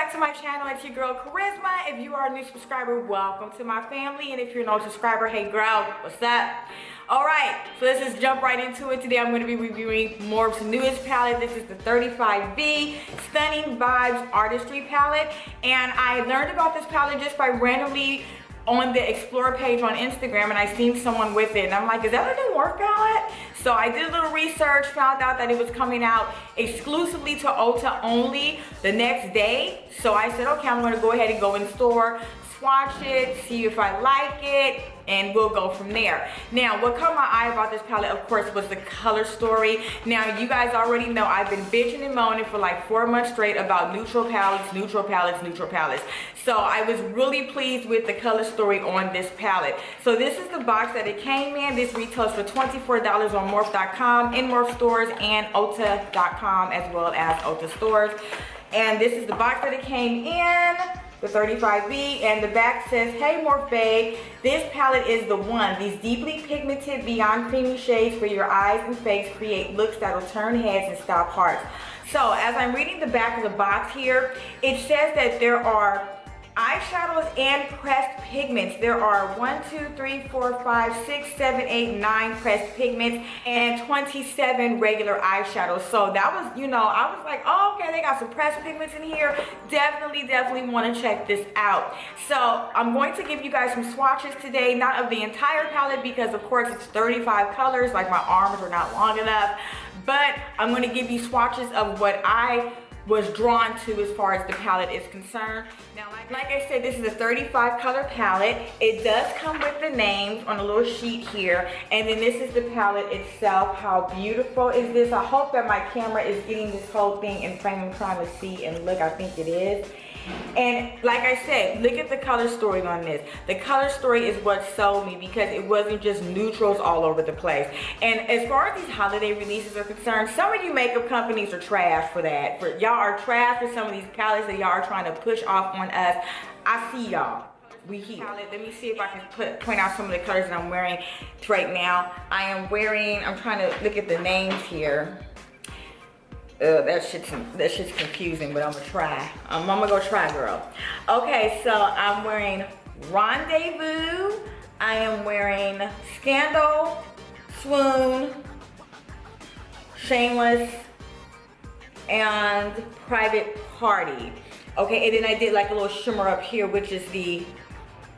back to my channel. It's your girl Charisma. If you are a new subscriber, welcome to my family. And if you're an old subscriber, hey girl, what's up? Alright, so let's just jump right into it. Today I'm going to be reviewing Morphe's newest palette. This is the 35V Stunning Vibes Artistry palette. And I learned about this palette just by randomly on the Explore page on Instagram, and I seen someone with it, and I'm like, is that a new Morphe palette? So I did a little research, found out that it was coming out exclusively to Ulta only the next day. So I said, okay, I'm gonna go ahead and go in store, swatch it, see if I like it, and we'll go from there. Now, what caught my eye about this palette, of course, was the color story. Now, you guys already know I've been bitching and moaning for like 4 months straight about neutral palettes, neutral palettes, neutral palettes. So I was really pleased with the color story on this palette. So this is the box that it came in. This retails for $24 on Morphe.com, in Morphe stores, and Ulta.com, as well as Ulta stores. And this is the box that it came in, the 35V, and the back says, hey Morphe babe, this palette is the one. These deeply pigmented, beyond creamy shades for your eyes and face create looks that'll turn heads and stop hearts. So as I'm reading the back of the box here, it says that there are eyeshadows and pressed pigments. There are 1, 2, 3, 4, 5, 6, 7, 8, 9 pressed pigments and 27 regular eyeshadows. So that was, you know, I was like, oh, okay, they got some pressed pigments in here. Definitely want to check this out. So I'm going to give you guys some swatches today, not of the entire palette because of course it's 35 colors, like my arms are not long enough, but I'm going to give you swatches of what I was drawn to as far as the palette is concerned. Now, like I said, this is a 35 color palette. It does come with the names on a little sheet here, and then this is the palette itself. How beautiful is this? I hope that my camera is getting this whole thing in frame. I'm trying to see, and look, I think it is. And like I said, look at the color story on this. The color story is what sold me because it wasn't just neutrals all over the place. And as far as these holiday releases are concerned, some of you makeup companies are trash for that. Y'all are trash for some of these palettes that y'all are trying to push off on us. I see y'all. We here. Let me see if I can point out some of the colors that I'm wearing right now. I'm trying to look at the names here. That shit's confusing, but I'm gonna try. I'm gonna go try, girl. Okay, so I'm wearing Rendezvous. I am wearing Scandal, Swoon, Shameless, and Private Party. Okay, and then I did like a little shimmer up here, which is the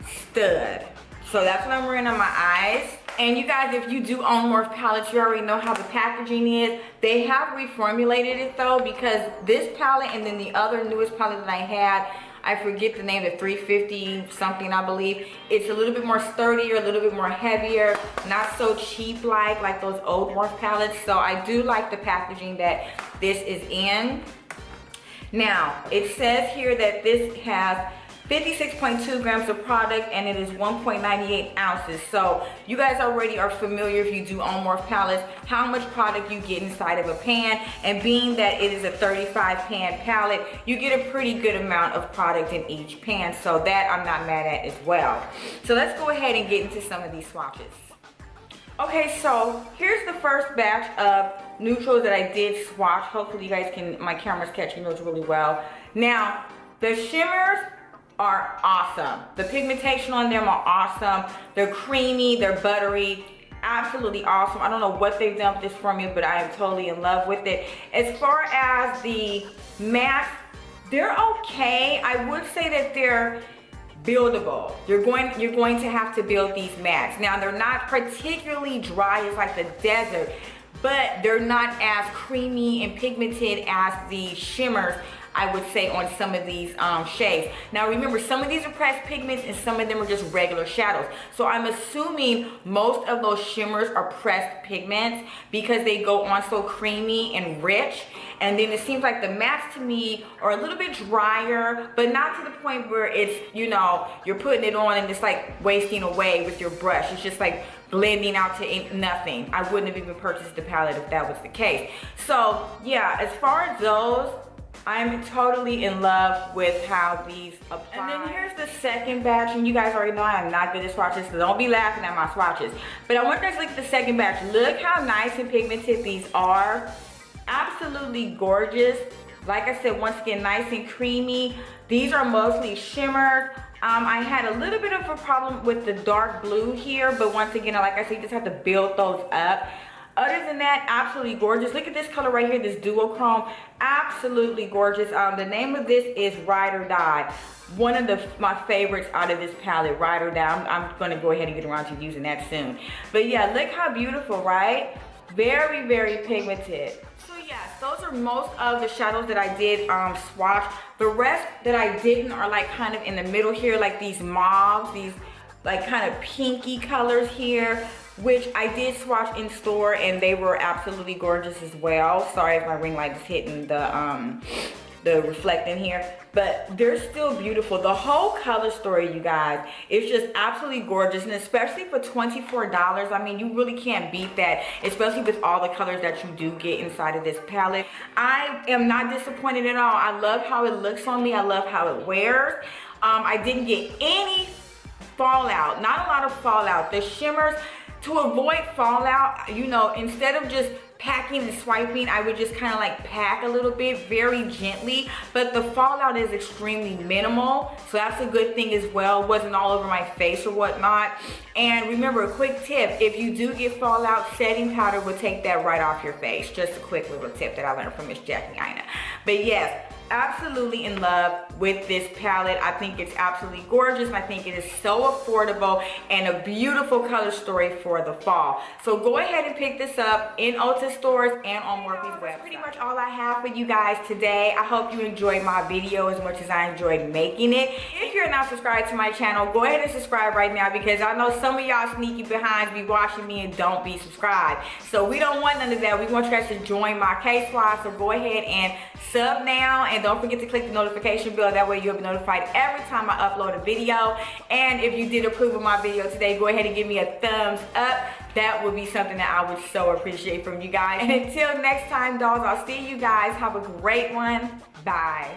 Stud. So that's what I'm wearing on my eyes. And you guys, if you do own Morphe palettes, you already know how the packaging is. They have reformulated it though, because this palette and then the other newest palette that I had, I forget the name, the 350 something I believe. It's a little bit more sturdier, a little bit more heavier, not so cheap like those old Morphe palettes. So I do like the packaging that this is in. Now, it says here that this has 56.2 grams of product and it is 1.98 ounces. So you guys already are familiar, if you do own Morphe palettes, how much product you get inside of a pan. And being that it is a 35 pan palette, you get a pretty good amount of product in each pan. So that I'm not mad at as well. So let's go ahead and get into some of these swatches. Okay, so here's the first batch of neutrals that I did swatch. Hopefully you guys can, my camera's catching those really well. Now, the shimmers are awesome. The pigmentation on them are awesome. They're creamy, they're buttery, absolutely awesome. I don't know what they've done with this for me, but I am totally in love with it. As far as the mattes, they're okay. I would say that they're buildable. You're going to have to build these mattes. Now, they're not particularly dry as like the desert, but they're not as creamy and pigmented as the shimmers, I would say, on some of these shades. Now remember, some of these are pressed pigments and some of them are just regular shadows. So I'm assuming most of those shimmers are pressed pigments because they go on so creamy and rich. And then it seems like the mattes to me are a little bit drier, but not to the point where it's, you know, you're putting it on and it's like wasting away with your brush. It's just like blending out to nothing. I wouldn't have even purchased the palette if that was the case. So yeah, as far as those, I'm totally in love with how these apply. And then here's the second batch, and you guys already know I am not good at swatches, so don't be laughing at my swatches. But I want you guys to look at the second batch. Look how nice and pigmented these are. Absolutely gorgeous. Like I said, once again, nice and creamy. These are mostly shimmers. I had a little bit of a problem with the dark blue here, but once again, like I said, you just have to build those up. Other than that, absolutely gorgeous. Look at this color right here, this duochrome. Absolutely gorgeous. The name of this is Ride or Die. One of my favorites out of this palette, Ride or Die. I'm gonna go ahead and get around to using that soon. But yeah, look how beautiful, right? Very, very pigmented. So yes, those are most of the shadows that I did swatch. The rest that I didn't are like kind of in the middle here, like these mauves, these like kind of pinky colors here, which I did swatch in store and they were absolutely gorgeous as well. Sorry if my ring light is hitting the reflecting here, but they're still beautiful. The whole color story, you guys, is just absolutely gorgeous, and especially for $24, I mean, you really can't beat that, especially with all the colors that you do get inside of this palette. I am not disappointed at all. I love how it looks on me. I love how it wears. I didn't get any fallout, not a lot of fallout. The shimmers, to avoid fallout, you know, instead of just packing and swiping, I would just kind of like pack a little bit very gently, but the fallout is extremely minimal, so that's a good thing as well. It wasn't all over my face or whatnot. And remember, a quick tip, if you do get fallout, setting powder will take that right off your face. Just a quick little tip that I learned from Miss Jackie Aina. But yes, absolutely in love with this palette. I think it's absolutely gorgeous. I think it is so affordable and a beautiful color story for the fall. So go ahead and pick this up in Ulta stores and on Morphe's website. That's pretty much all I have for you guys today. I hope you enjoyed my video as much as I enjoyed making it. If you're not subscribed to my channel, go ahead and subscribe right now, because I know some of y'all sneaky behinds be watching me and don't be subscribed. So we don't want none of that. We want you guys to join my ksquad. So go ahead and sub now, and don't forget to click the notification bell. That way you'll be notified every time I upload a video. And if you did approve of my video today, go ahead and give me a thumbs up. That would be something that I would so appreciate from you guys. And until next time, dolls, I'll see you guys. Have a great one. Bye.